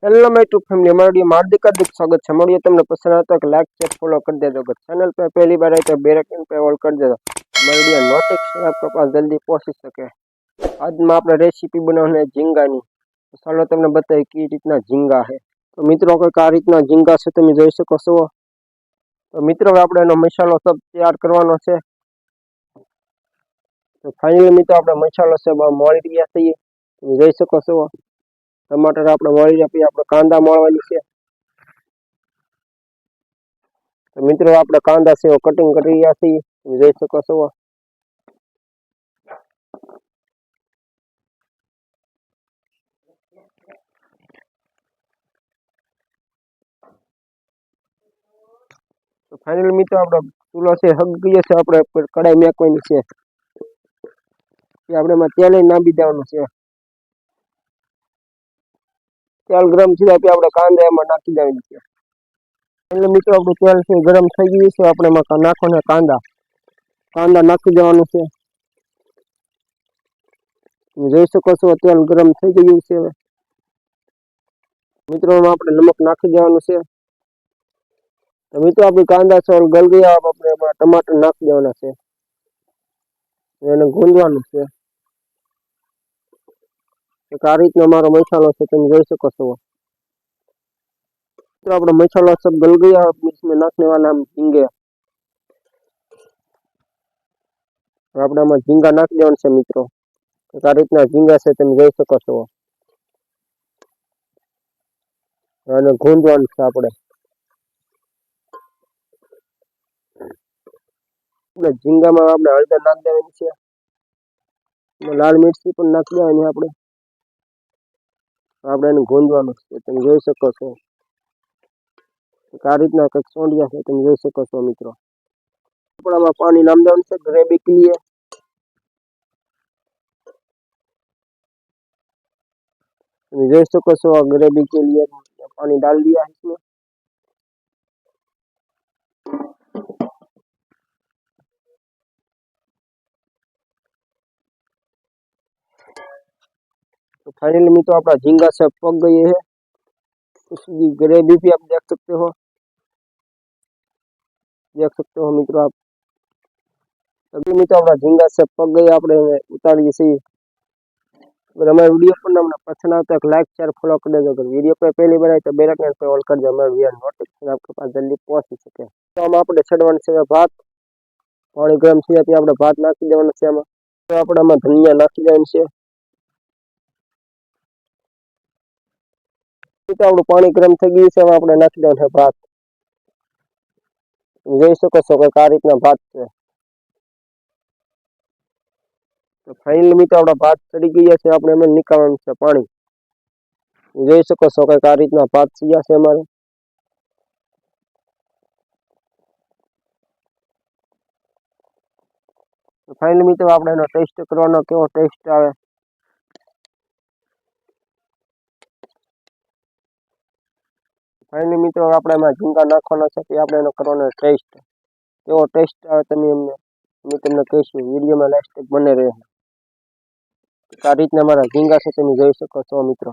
Hello my true family, हमारा video में हार्दिक स्वागत है। हमारा वीडियो તમને पसंद आता है तो लाइक शेयर फॉलो कर देना। अगर चैनल पे पहली बार आए तो बेल आइकन पे ऑल कर देना। हमारा वीडियो नोटिफिकेशन आपके पास जल्दी पहुंच सके। आज में આપણે રેસીપી બનાવવાની ઝીંગાની, તો ચાલો તમને બતાવીએ કે રીતના ઝીંગા છે। તો મિત્રો કંઈક આ રીતના ઝીંગા છે, તમે જોઈ શકો છો। તો મિત્રો હવે આપણે એનો મસાલો સબ તૈયાર કરવાનો છે। તો ફાઇનલી મિત્રો આપણે મસાલો છે મળી રહ્યા છીએ, તમે જોઈ શકો છો। टमाटर આપણે મળી રહ્યા, પછી આપણે કાંદા મળવાની છે। તો મિત્રો આપણે કાંદા છે કટિંગ કરી રહ્યા છીએ, તમે જોઈ શકો છો। તો ફાઇનલી મિત્રો આપણો ચૂલો છે હગી ગયો છે, આપણે કડાઈ મેકવાની છે। આપણે એમાં તેલ નાખી દેવાનું છે। तेल गरम थी जाए આપણે કાંદા એમાં નાખી દેવાની છે। એટલે મિત્રો આપણું તેલ છે ગરમ થઈ ગયું છે, આપણે એમાં નાખવાના કાંદા નાખી દેવાનું છે। તમે જોઈ શકો છો તેલ ગરમ થઈ ગયું છે। હવે મિત્રો એમાં આપણે નમક નાખી દેવાનું છે। તો મિત્રો આપણી કાંદા છે ગલ ગયા, આપણે એમાં ટમાટર નાખી દેવાના છે, એને ગૂંદવાનું છે। એક આ રીતનો અમારો મસાલો છે, તમે જોઈ શકો છો। तो अपना मसाला सब गल गया, इसमें नाखने वाला हम झींगे, अपना में झींगा नाख देवाना छे मित्रों। तो आ रीतना झींगा से तुम जोई शको छो, અને ગૂંદવાનું છે આપણે। झींगाમાં આપણે હળદર નાખ દેવાની છે, લાલ મિર્ચી પણ નાખ દેવાની આપણે એને ગૂંદવાનું છે, તમે જોઈ શકો છો। આ રીતના કંઈક સોંડિયા છે, તમે જોઈ શકો છો મિત્રો। આપણામાં પાણી નામ દેવાનું છે ગ્रेवी के लिए। तुम देख सको છો ग्रेवी के लिए पानी डाल दिया है इसमें। तो फाइनली मित्रों अपना झींगा सब पक गए हैं, उसकी ग्रेवी भी आप देख सकते हो मित्रों आप। अभी मित्रों अपना झींगा सब पक गए, आपने उतारिए सही। अगर हमारे वीडियो पर हमने पसंद आता है तो लाइक शेयर फॉलो कर देना। अगर वीडियो पे पहली बार आए तो बेल आइकन पे ऑल कर दो, हमारे वीडियो नोटिफिकेशन आपके पास जल्दी पहुंच सके। तो हम આપણે છડવાનું છે ભાત, પાણી ગરમ થઈ જાય આપણે ભાત નાખી દેવાનું છે આમાં। તો આપણે આમાં ધનિયા નાખી દેવાનું છે। તો આપણું પાણી ગરમ થઈ ગયું છે, હવે આપણે નાખી દેવાનું છે ભાત। જોઈ શકો છો કે આ રીતના ભાત છે। तो फाइनली मित्रों अपना भात चढ़ी गया है, आपने एम निकालવાનું છે પાણી। જોઈ શકો છો કે આ રીતના ભાત થયા છે અમારે। तो फाइनली मित्रों આપણે એનો ટેસ્ટ કરવાનો, કેવો ટેસ્ટ આવે। फाइनली मित्रों આપણે એમાં ઝીંગા નાખવાના છે, કે આપણે એનો કરવાનો ટેસ્ટ કેવો ટેસ્ટ આવે તમે અમે તમને કહીશું। વિડીયોમાં લાસ્ટ તક બને રહે। આ રીતના અમારા ઝીંગા છે, તમે જોઈ શકો છો મિત્રો।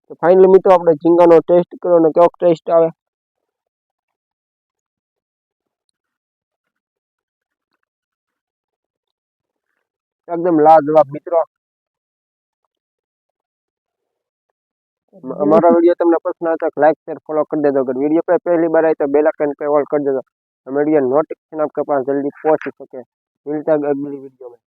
तो फाइनली मित्रों આપણે ઝીંગાનો ટેસ્ટ કરવાનો, કેવો ટેસ્ટ આવે। एकदम लाजवाब मित्रों। हमारा वीडियो तुमने पसंद आता है लाइक शेयर फॉलो कर देना। अगर वीडियो पे पहली बार आए तो बेल आइकन पे ऑल कर देना, हमारे वीडियो नोटिफिकेशन आपके पास जल्दी पहुंच सके। मिलता है अगली वीडियो में।